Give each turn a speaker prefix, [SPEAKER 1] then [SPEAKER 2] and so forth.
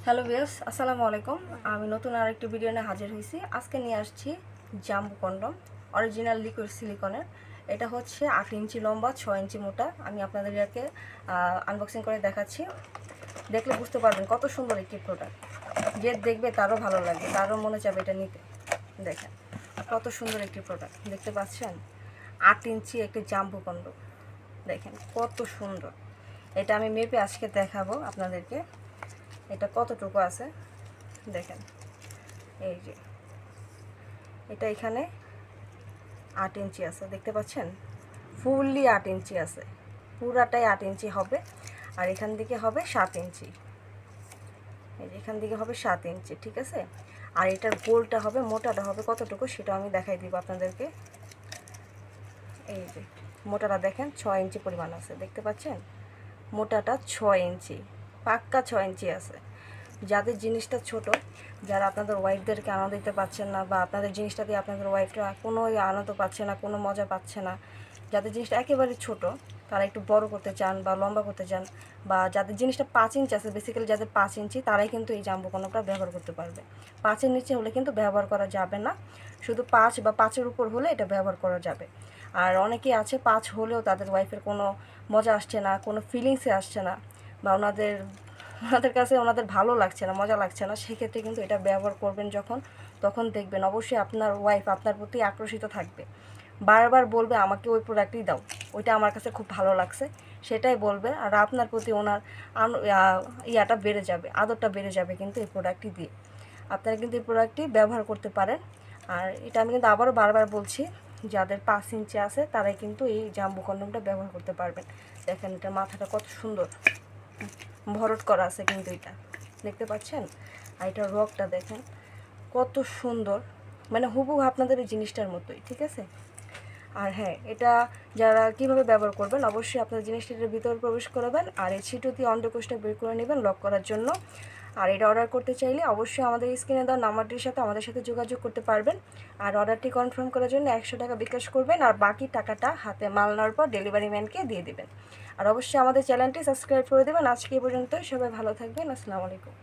[SPEAKER 1] Hello viewers, আসসালামু আলাইকুম। আমি নতুন আরেকটি ভিডিও নিয়ে হাজির হয়েছি। আজকে নিয়ে আসছি জাম্বো কন্ডম, অরিজিনাল লিকুইড সিলিকনের। এটা হচ্ছে 8 ইঞ্চি লম্বা, 6 ইঞ্চি মোটা। আমি আপনাদেরকে আনবক্সিং করে দেখাচ্ছি। দেখলে বুঝতে পারবেন কত সুন্দর একটি প্রোডাক্ট। যে দেখবে তারও ভালো লাগবে, তারও মনে চাবে এটা নিতে। দেখেন কত সুন্দর একটি প্রোডাক্ট, দেখতে পাচ্ছেন? 8 ইঞ্চি একটি জাম্বো কন্ডম, দেখেন কত সুন্দর। এটা আমি মেপে আজকে দেখাবো আপনাদেরকে এটা কতটুকু আছে। দেখেন, এই যে এটা এখানে 8 ইঞ্চি আছে, দেখতে পাচ্ছেন? ফুললি 8 ইঞ্চি আছে, পুরাটাই 8 ইঞ্চি হবে। আর এখান থেকে হবে 7 ইঞ্চি, এই যে এখান থেকে হবে 7 ইঞ্চি, ঠিক আছে? আর এটার গোলটা হবে, মোটাটা হবে কতটুকু সেটা আমি দেখাই দিব আপনাদেরকে। এই যে মোটাটা দেখেন 6 ইঞ্চি পরিমাণ আছে, দেখতে পাচ্ছেন? মোটাটা 6 ইঞ্চি, পাক্কা 6 ইঞ্চি আছে। যাদের জিনিসটা ছোট, যারা আপনাদের ওয়াইফদেরকে আনন্দ দিতে পারছেন না, বা আপনাদের জিনিসটা দিয়ে আপনাদের ওয়াইফরা কোনো আনন্দ পাচ্ছে না, কোনো মজা পাচ্ছে না, যাদের জিনিসটা একেবারে ছোট, তারা একটু বড় করতে চান বা লম্বা করতে চান, বা যাদের জিনিসটা 5 ইঞ্চি আছে, বেসিক্যালি যাদের 5 ইঞ্চি তারাই কিন্তু এই জাম্বো কন্ডমটা ব্যবহার করতে পারবে। 5-এর নিচে হলে কিন্তু ব্যবহার করা যাবে না, শুধু 5 বা 5-এর উপর হলে এটা ব্যবহার করা যাবে। আর অনেকেই আছে 5 হলেও তাদের ওয়াইফের কোনো মজা আসছে না, কোনো ফিলিংসে আসছে না, বা ওনাদের কাছে ওনাদের ভালো লাগছে না, মজা লাগছে না, সেক্ষেত্রে কিন্তু এটা ব্যবহার করবেন যখন, তখন দেখবেন অবশ্যই আপনার ওয়াইফ আপনার প্রতি আকর্ষিত থাকবে, বারবার বলবে আমাকে ওই প্রোডাক্টই দাও, ওইটা আমার কাছে খুব ভালো লাগছে, সেটাই বলবে। আর আপনার প্রতি ওনার ইয়াটা বেড়ে যাবে, আদরটা বেড়ে যাবে কিন্তু এই প্রোডাক্টটি দিয়ে। আপনারা কিন্তু এই প্রোডাক্টটি ব্যবহার করতে পারেন। আর এটা আমি কিন্তু আবারও বারবার বলছি, যাদের 5 ইঞ্চি আছে তারাই কিন্তু এই জাম্বো কন্ডমটা ব্যবহার করতে পারবেন। দেখেন এটা মাথাটা কত সুন্দর ভরট করা আছে কিন্তু, এটা দেখতে পাচ্ছেন? আর এটার রগটা দেখেন কত সুন্দর, মানে হুবহু আপনাদের এই জিনিসটার মতোই, ঠিক আছে? আর হ্যাঁ, এটা যারা কিভাবে ব্যবহার করবেন, অবশ্যই আপনার জিনিসটির ভিতরে প্রবেশ করবেন আর এই ছিটো দিয়ে অন্ডকোষটা বের করে নেবেন লক করার জন্য। আর এটা অর্ডার করতে চাইলে অবশ্যই আমাদের স্ক্রিনে দেওয়া নাম্বারটির সাথে আমাদের সাথে যোগাযোগ করতে পারবেন। আর অর্ডারটি কনফার্ম করার জন্য 100 টাকা বিকাশ করবেন, আর বাকি টাকাটা হাতে মাল নেওয়ার পর ডেলিভারি ম্যানকে দিয়ে দেবেন। আর অবশ্যই আমাদের চ্যানেলটি সাবস্ক্রাইব করে দেবেন। আজকে এই পর্যন্তই, সবাই ভালো থাকবেন। আসসালামু আলাইকুম।